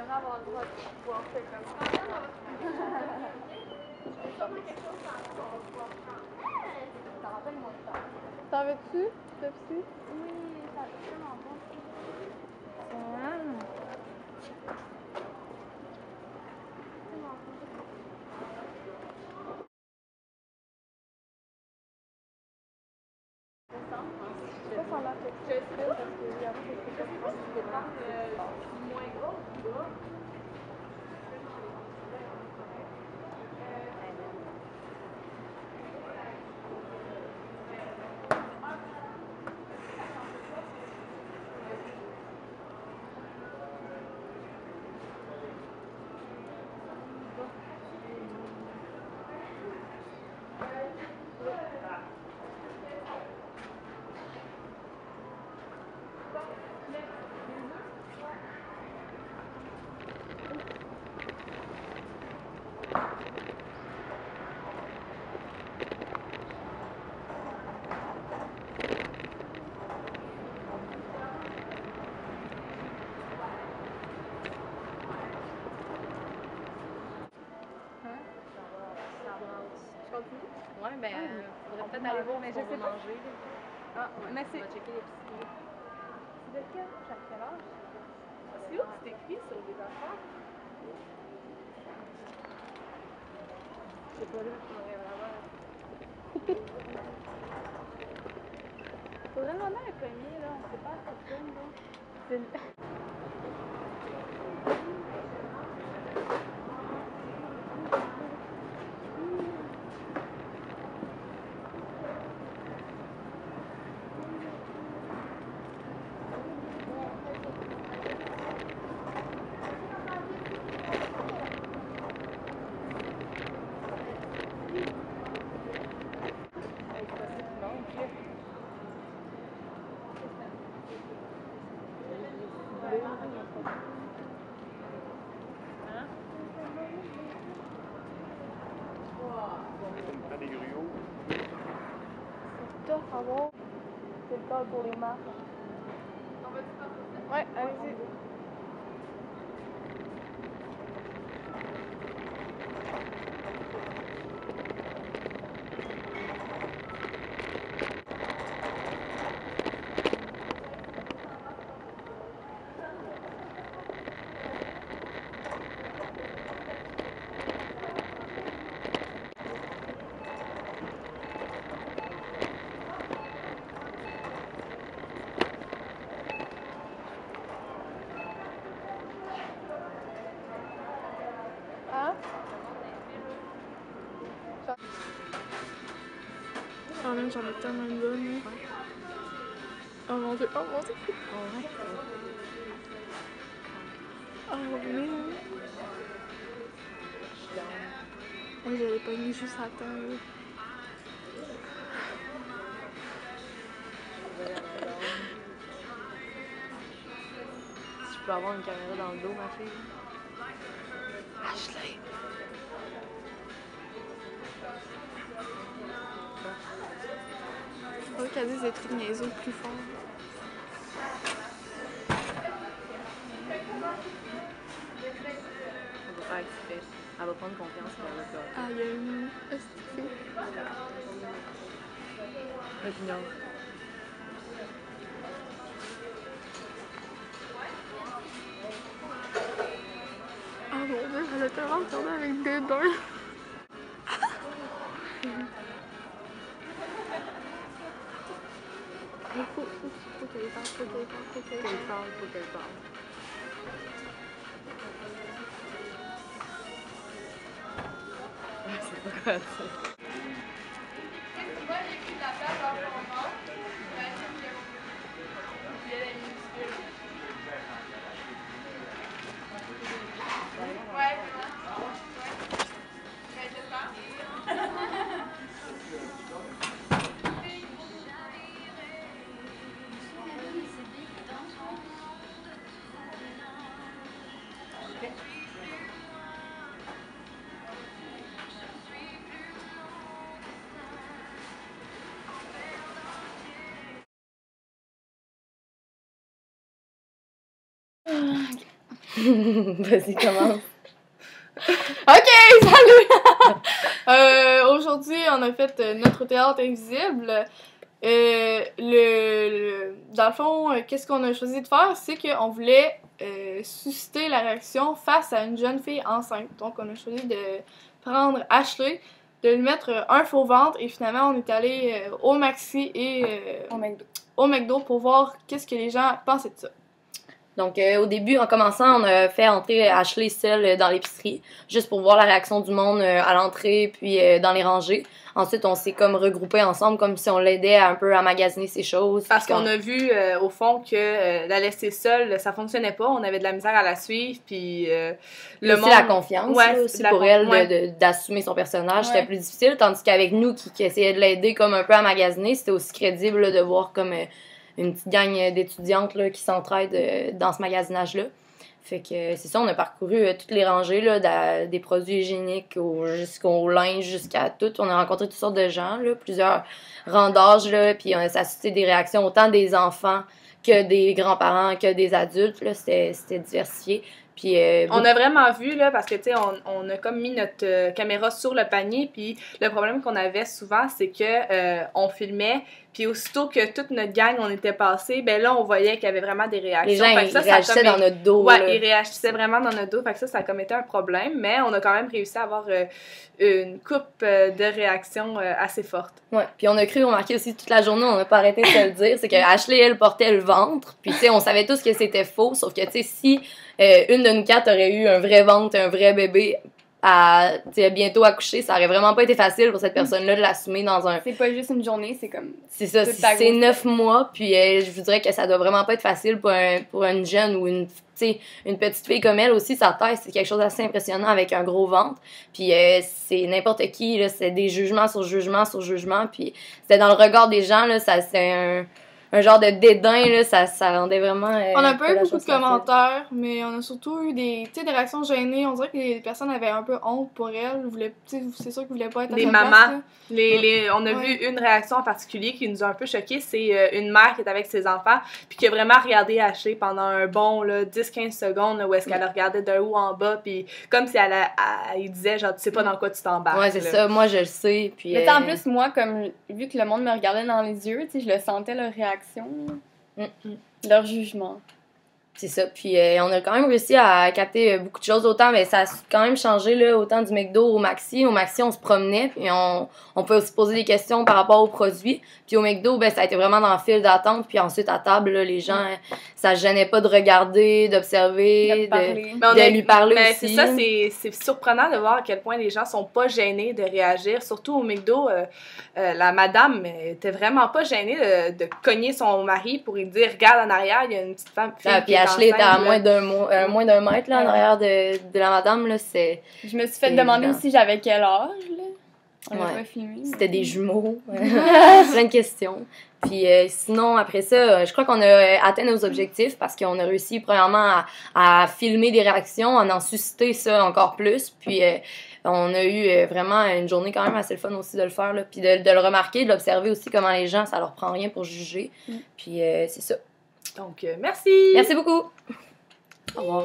J'aimerais avoir le droit de pouvoir faire comme ça. Ça rappelle mon temps. T'en veux-tu, Pepsi? Oui, ça c'est tellement bon. Ah. Tellement bon. Ça sent la texture parce que oui, après, c'est pas trop Moins gros, bas. Ouais, ben, faudrait peut-être aller voir ce qu'on va manger. Ah, mais On va checker l'épicerie. C'est de quel âge? C'est où que c'est écrit sur les affaires? C'est pas là, faudrait vraiment. Faudrait demander à un premier, là. On sait pas à quel point, là. C'est... Des gruots. C'est tough à voir. C'est le cas pour les marques. Ouais, allez-y. Hein? Ah même j'en ai tellement une bonne. Oh mon dieu, oh mon dieu. Oh, ouais. Oh mais. Moi j'avais pas mis juste à terre. Si je peux avoir une caméra dans le dos, ma fille. Ashley! Faudrait qu'elle dise des trucs niaiseux plus fort. On va faire exprès. Elle va prendre confiance et elle va faire. Ah, il y a une estifée. Opinion. Ah mon dieu, elle a tellement regardé avec des dents. Il faut qu'elle parle, faut qu'elle parle. Faut qu'elle parle. Ouais, c'est pas quoi dire. Vas-y, commence. OK, salut! Aujourd'hui, on a fait notre théâtre invisible. Dans le fond, qu'est-ce qu'on a choisi de faire? C'est qu'on voulait susciter la réaction face à une jeune fille enceinte. Donc, on a choisi de prendre Ashley, de lui mettre un faux ventre et finalement, on est allé au Maxi et au McDo pour voir qu'est-ce que les gens pensaient de ça. Donc, au début, en commençant, on a fait entrer Ashley seule dans l'épicerie, juste pour voir la réaction du monde à l'entrée, puis dans les rangées. Ensuite, on s'est comme regroupés ensemble, comme si on l'aidait un peu à magasiner ses choses. Parce qu'on a vu, au fond, que la laisser seule, ça fonctionnait pas. On avait de la misère à la suivre, puis le monde... la confiance, ouais, là, aussi pour elle d'assumer son personnage, c'était plus difficile. Tandis qu'avec nous, qui essayait de l'aider comme un peu à magasiner, c'était aussi crédible là, de voir comme... une petite gang d'étudiantes là, qui s'entraident dans ce magasinage-là. Fait que c'est ça, on a parcouru toutes les rangées, là, des produits hygiéniques jusqu'au linge, jusqu'à tout. On a rencontré toutes sortes de gens, là, plusieurs rangs d'âge, là, puis ça a suscité des réactions autant des enfants que des grands-parents, que des adultes. Là, c'était diversifié. Puis, on a vraiment vu, là, parce que, tu sais, on a comme mis notre caméra sur le panier, puis le problème qu'on avait souvent, c'est que on filmait, puis aussitôt que toute notre gang, on était passé, ben là, on voyait qu'il y avait vraiment des réactions. Les gens, ils réagissaient dans notre dos. Ouais, là. ils réagissaient vraiment dans notre dos, fait que ça a comme été un problème, mais on a quand même réussi à avoir une coupe de réactions assez forte. Ouais, puis on a cru remarquer aussi toute la journée, on n'a pas arrêté de se le dire, c'est que Ashley, elle, portait le ventre, puis tu sais, on savait tous que c'était faux, sauf que tu sais, si une de nous quatre aurait eu un vrai ventre, un vrai bébé à bientôt accoucher, ça aurait vraiment pas été facile pour cette personne-là de l'assumer dans un... C'est pas juste une journée, c'est comme... C'est ça, c'est 9 mois, puis je vous dirais que ça doit vraiment pas être facile pour une jeune ou une petite fille comme elle aussi, sa taille, c'est quelque chose d'assez impressionnant avec un gros ventre, puis c'est n'importe qui, là, c'est des jugements sur jugements sur jugements, puis c'était dans le regard des gens, là, ça c'est un genre de dédain, là, ça rendait vraiment... on a pas eu beaucoup de commentaires, mais on a surtout eu des réactions gênées. On dirait que les personnes avaient un peu honte pour elle. C'est sûr qu'ils voulaient pas être à les sa mamans. Place, on a vu une réaction en particulier qui nous a un peu choqués. C'est une mère qui est avec ses enfants, puis qui a vraiment regardé Ashley pendant un bon 10-15 secondes, là, où est-ce qu'elle regardait de haut en bas, puis comme si elle disait, genre, tu sais pas dans quoi tu t'embarques. Ouais, c'est ça, moi je le sais. Puis, mais en plus, moi, comme vu que le monde me regardait dans les yeux, je le sentais, leur réaction. Leur jugement. C'est ça. Puis on a quand même réussi à capter beaucoup de choses. Autant, mais ça a quand même changé, là, autant du McDo au Maxi. Au Maxi, on se promenait, puis on peut aussi poser des questions par rapport aux produits. Puis au McDo, ben, ça a été vraiment dans le fil d'attente. Puis ensuite, à table, là, les gens, ça gênait pas de regarder, d'observer, de lui parler aussi. C'est ça, c'est surprenant de voir à quel point les gens sont pas gênés de réagir. Surtout au McDo, la madame était vraiment pas gênée de cogner son mari pour lui dire « Regarde en arrière, il y a une petite femme. » Puis Ashley était à moins d'un mètre là, en arrière de la madame. Là, je me suis fait demander aussi j'avais quel âge. Là. On l'a pas filmé. C'était des jumeaux. Plein de questions. Puis sinon, après ça, je crois qu'on a atteint nos objectifs parce qu'on a réussi, premièrement, à filmer des réactions, à en susciter ça encore plus. Puis on a eu vraiment une journée quand même assez le fun aussi de le faire. Là, puis de le remarquer, de l'observer aussi, comment les gens, ça leur prend rien pour juger. Puis c'est ça. Donc, merci! Merci beaucoup! Au revoir.